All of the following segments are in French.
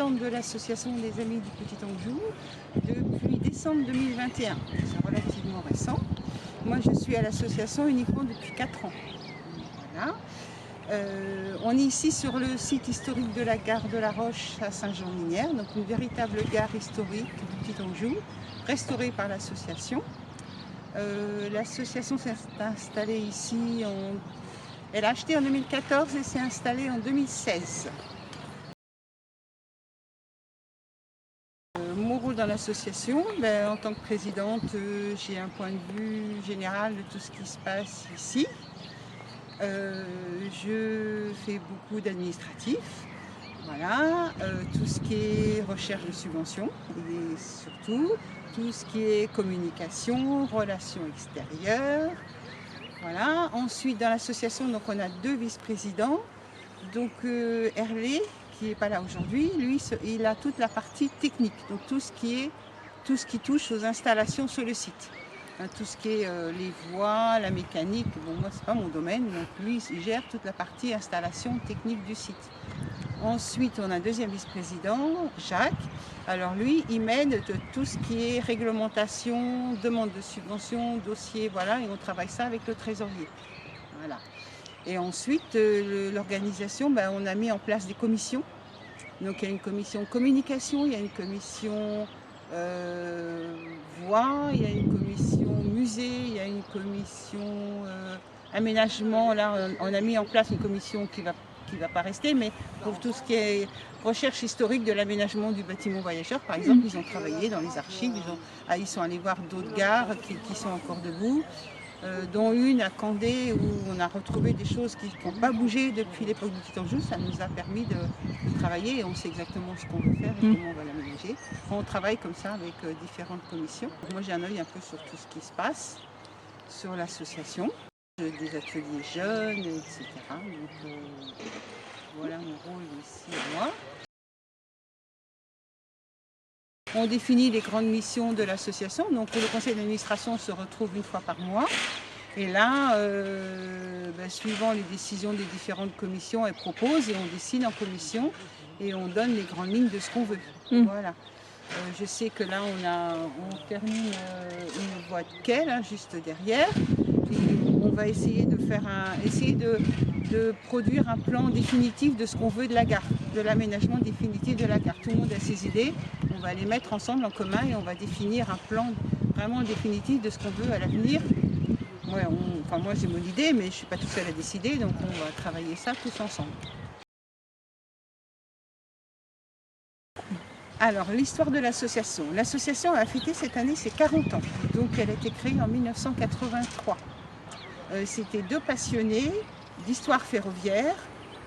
présidente de l'association des Amis du Petit Anjou depuis décembre 2021. C'est relativement récent. Moi, je suis à l'association uniquement depuis 4 ans. Voilà. On est ici sur le site historique de la gare de la Roche à Saint-Jean-Minière, donc une véritable gare historique du Petit Anjou, restaurée par l'association. L'association s'est installée ici, elle a acheté en 2014 et s'est installée en 2016. Mon rôle dans l'association, en tant que présidente, j'ai un point de vue général de tout ce qui se passe ici. Je fais beaucoup d'administratif, voilà, tout ce qui est recherche de subventions et surtout tout ce qui est communication, relations extérieures. Voilà. Ensuite, dans l'association, donc, on a 2 vice-présidents. Donc Hervé, qui n'est pas là aujourd'hui, lui, il a toute la partie technique, donc tout ce qui touche aux installations sur le site. Tout ce qui est les voies, la mécanique, bon moi c'est pas mon domaine, donc lui il gère toute la partie installation technique du site. Ensuite on a un deuxième vice-président, Jacques. Alors lui il m'aide de tout ce qui est réglementation, demande de subvention, dossier, voilà, et on travaille ça avec le trésorier. Voilà. Et ensuite l'organisation, on a mis en place des commissions. Donc il y a une commission communication, il y a une commission voix, il y a une commission musée, il y a une commission aménagement. Là, on a mis en place une commission qui va pas rester, mais pour tout ce qui est recherche historique de l'aménagement du bâtiment voyageur, par exemple, ils ont travaillé dans les archives, ils sont allés voir d'autres gares qui sont encore debout. Dont une à Candé où on a retrouvé des choses qui n'ont pas bougé depuis l'époque du Petit Anjou. Ça nous a permis de travailler et on sait exactement ce qu'on veut faire et comment on va l'aménager. On travaille comme ça avec différentes commissions. Moi j'ai un œil un peu sur tout ce qui se passe, sur l'association, des ateliers jeunes, etc. Donc voilà mon rôle ici à moi. On définit les grandes missions de l'association. Donc le conseil d'administration se retrouve une fois par mois. Et là, suivant les décisions des différentes commissions, elles proposent et on décide en commission et on donne les grandes lignes de ce qu'on veut. Voilà. Je sais que là, on termine une voie de quai, là, juste derrière. Et on va essayer de produire un plan définitif de ce qu'on veut de la gare, de l'aménagement définitif de la gare. Tout le monde a ses idées, on va les mettre ensemble en commun et on va définir un plan vraiment définitif de ce qu'on veut à l'avenir. Moi j'ai mon idée, mais je ne suis pas toute seule à décider, donc on va travailler ça tous ensemble. Alors, l'histoire de l'association. L'association a fêté cette année ses 40 ans, donc elle a été créée en 1983. C'était 2 passionnés d'histoire ferroviaire,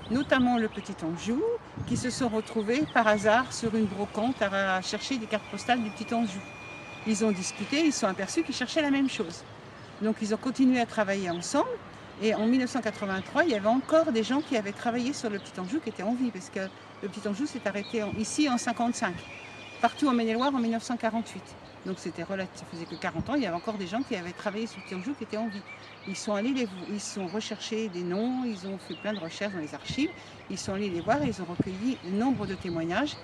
notamment le Petit Anjou, qui se sont retrouvés par hasard sur une brocante à chercher des cartes postales du Petit Anjou. Ils ont discuté, ils se sont aperçus qu'ils cherchaient la même chose. Donc ils ont continué à travailler ensemble. Et en 1983, il y avait encore des gens qui avaient travaillé sur le Petit Anjou qui étaient en vie, parce que le Petit Anjou s'est arrêté ici en 1955, partout en Maine-et-Loire en 1948. Donc ça faisait que 40 ans, il y avait encore des gens qui avaient travaillé sur le Petit Anjou qui étaient en vie. Ils sont recherchés des noms, ils ont fait plein de recherches dans les archives, ils sont allés les voir et ils ont recueilli nombre de témoignages.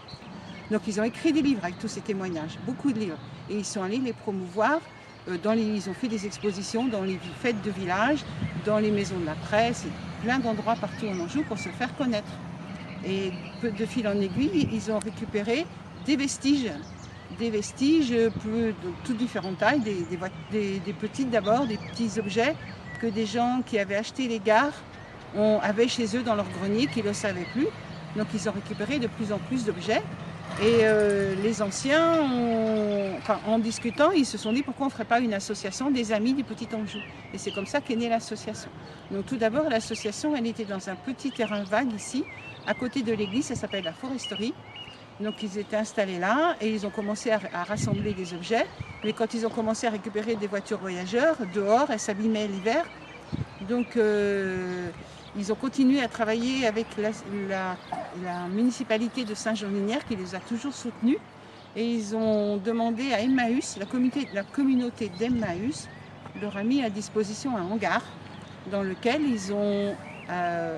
Donc ils ont écrit des livres avec tous ces témoignages, beaucoup de livres. Et ils sont allés les promouvoir. Ils ont fait des expositions dans les fêtes de village, dans les maisons de la presse, plein d'endroits partout en Anjou pour se faire connaître. Et de fil en aiguille, ils ont récupéré des vestiges de toutes différentes tailles, des petites d'abord, des petits objets que des gens qui avaient acheté les gares avaient chez eux dans leur grenier, qui ne le savaient plus. Donc ils ont récupéré de plus en plus d'objets. Et les anciens, en discutant, ils se sont dit pourquoi on ne ferait pas une association des Amis du Petit Anjou. Et c'est comme ça qu'est née l'association. Donc tout d'abord, l'association, elle était dans un petit terrain vague ici, à côté de l'église, ça s'appelle la foresterie. Donc ils étaient installés là et ils ont commencé à rassembler des objets. Mais quand ils ont commencé à récupérer des voitures voyageurs, dehors, elles s'abîmaient l'hiver. Donc ils ont continué à travailler avec la municipalité de Saint-Jean-Minière qui les a toujours soutenus. Et ils ont demandé à Emmaüs, la communauté d'Emmaüs, leur a mis à disposition un hangar dans lequel ils ont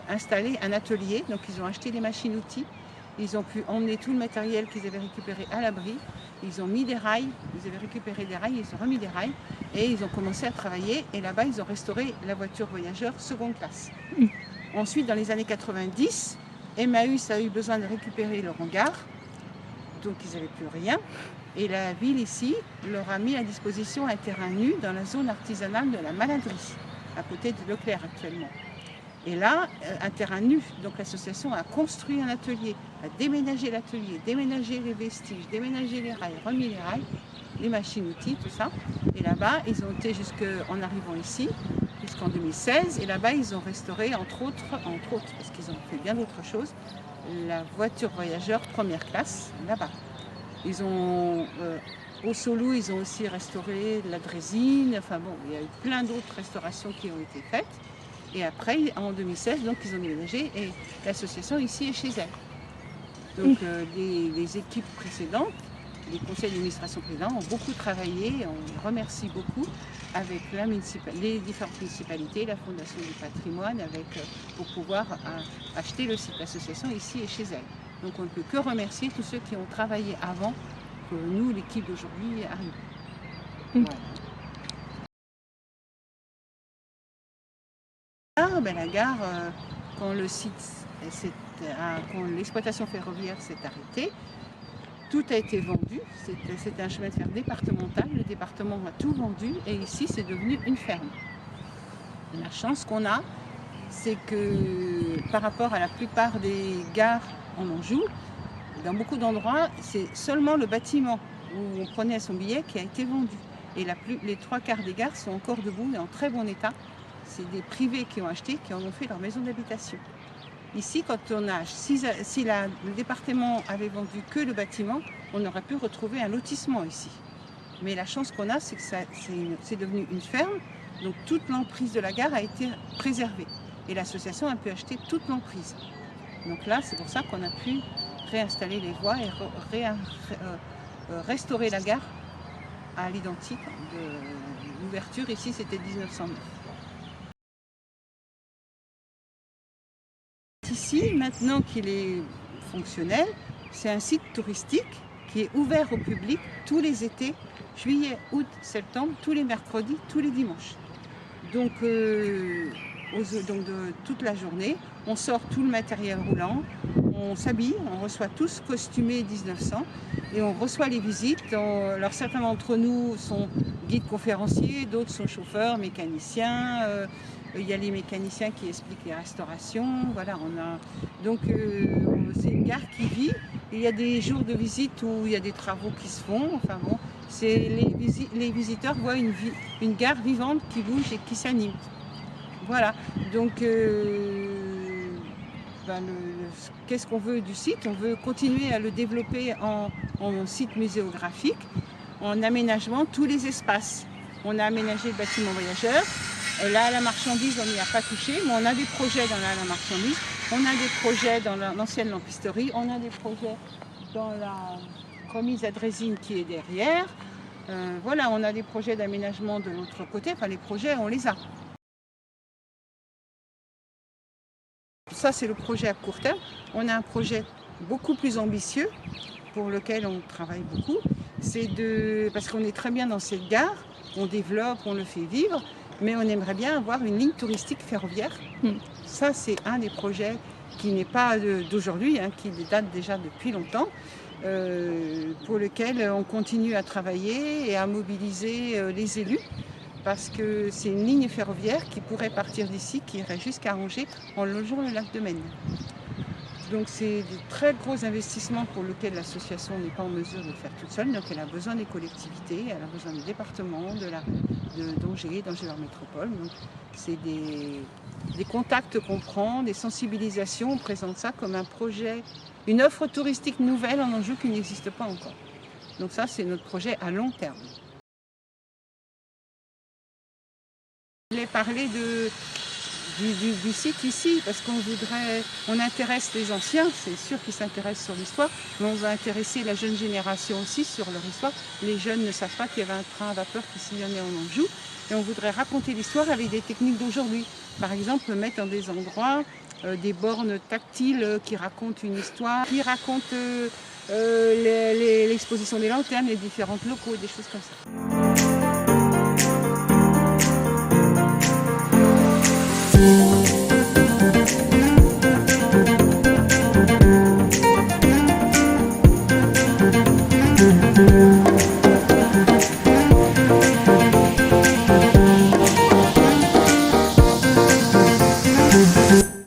installé un atelier. Donc ils ont acheté des machines-outils Ils ont pu emmener tout le matériel qu'ils avaient récupéré à l'abri. Ils ont mis des rails, ils avaient récupéré des rails, ils ont remis des rails et ils ont commencé à travailler. Et là-bas, ils ont restauré la voiture voyageur seconde classe. Ensuite, dans les années 90, Emmaüs a eu besoin de récupérer leur hangar. Donc, ils n'avaient plus rien. Et la ville ici leur a mis à disposition un terrain nu dans la zone artisanale de la Maladrie, à côté de Leclerc actuellement. Et là, un terrain nu, donc l'association a construit un atelier, a déménagé l'atelier, déménagé les vestiges, déménagé les rails, remis les rails, les machines-outils, tout ça. Et là-bas, ils ont été jusqu'en arrivant ici, jusqu'en 2016. Et là-bas, ils ont restauré, entre autres, parce qu'ils ont fait bien d'autres choses, la voiture voyageur première classe, là-bas. Ils ont, au Solou, ils ont aussi restauré de la drésine. Enfin bon, il y a eu plein d'autres restaurations qui ont été faites. Et après, en 2016, donc, ils ont déménagé et l'association ici est chez elle. Donc les équipes précédentes, les conseils d'administration précédents ont beaucoup travaillé, on les remercie beaucoup avec les différentes municipalités, la Fondation du patrimoine, pour pouvoir acheter le site. L'association ici est chez elle. Donc on ne peut que remercier tous ceux qui ont travaillé avant que nous, l'équipe d'aujourd'hui, arrive. Voilà. La gare, quand l'exploitation ferroviaire s'est arrêtée, tout a été vendu. C'était un chemin de fer départemental. Le département a tout vendu et ici, c'est devenu une ferme. La chance qu'on a, c'est que par rapport à la plupart des gares en Anjou, dans beaucoup d'endroits, c'est seulement le bâtiment où on prenait son billet qui a été vendu. Et les 3/4 des gares sont encore debout et en très bon état. C'est des privés qui ont acheté, qui en ont fait leur maison d'habitation. Ici, si le département avait vendu que le bâtiment, on aurait pu retrouver un lotissement ici. Mais la chance qu'on a, c'est que c'est devenu une ferme, donc toute l'emprise de la gare a été préservée. Et l'association a pu acheter toute l'emprise. Donc là, c'est pour ça qu'on a pu réinstaller les voies et restaurer la gare à l'identique de l'ouverture. Ici, c'était 1909. Ici, maintenant qu'il est fonctionnel, c'est un site touristique qui est ouvert au public tous les étés, juillet, août, septembre, tous les mercredis, tous les dimanches. Donc toute la journée, on sort tout le matériel roulant, on s'habille, on reçoit tous costumés 1900 et on reçoit les visites. Alors certains d'entre nous sont guides conférenciers, d'autres sont chauffeurs, mécaniciens. Il y a les mécaniciens qui expliquent les restaurations. Voilà, donc c'est une gare qui vit. Il y a des jours de visite où il y a des travaux qui se font. Enfin bon, les visiteurs voient une gare vivante qui bouge et qui s'anime. Voilà, donc qu'est-ce qu'on veut du site? On veut continuer à le développer en site muséographique, en aménagement tous les espaces. On a aménagé le bâtiment voyageur. Là, la marchandise, on n'y a pas touché, mais on a des projets dans la marchandise. On a des projets dans l'ancienne lampisterie. On a des projets dans la remise à drésine qui est derrière. Voilà, on a des projets d'aménagement de l'autre côté. Enfin, les projets, on les a. Ça, c'est le projet à court terme. On a un projet beaucoup plus ambitieux pour lequel on travaille beaucoup. Parce qu'on est très bien dans cette gare, on développe, on le fait vivre, mais on aimerait bien avoir une ligne touristique ferroviaire. Ça, c'est un des projets qui n'est pas d'aujourd'hui, qui date déjà depuis longtemps, pour lequel on continue à travailler et à mobiliser les élus. Parce que c'est une ligne ferroviaire qui pourrait partir d'ici, qui irait jusqu'à Angers en longeant le lac de Maine. Donc c'est de très gros investissements pour lesquels l'association n'est pas en mesure de le faire toute seule. Donc elle a besoin des collectivités, elle a besoin du département, d'Angers, d'Angers Métropole. Donc c'est des contacts qu'on prend, des sensibilisations. On présente ça comme un projet, une offre touristique nouvelle en Anjou qui n'existe pas encore. Donc ça, c'est notre projet à long terme. Je voulais parler du site ici, parce on intéresse les anciens, c'est sûr qu'ils s'intéressent sur l'histoire, mais on va intéresser la jeune génération aussi sur leur histoire. Les jeunes ne savent pas qu'il y avait un train à vapeur qui sillonnait en Anjou, et on voudrait raconter l'histoire avec des techniques d'aujourd'hui. Par exemple, mettre dans des endroits des bornes tactiles qui racontent une histoire, qui racontent l'exposition des lanternes, les différents locaux, des choses comme ça.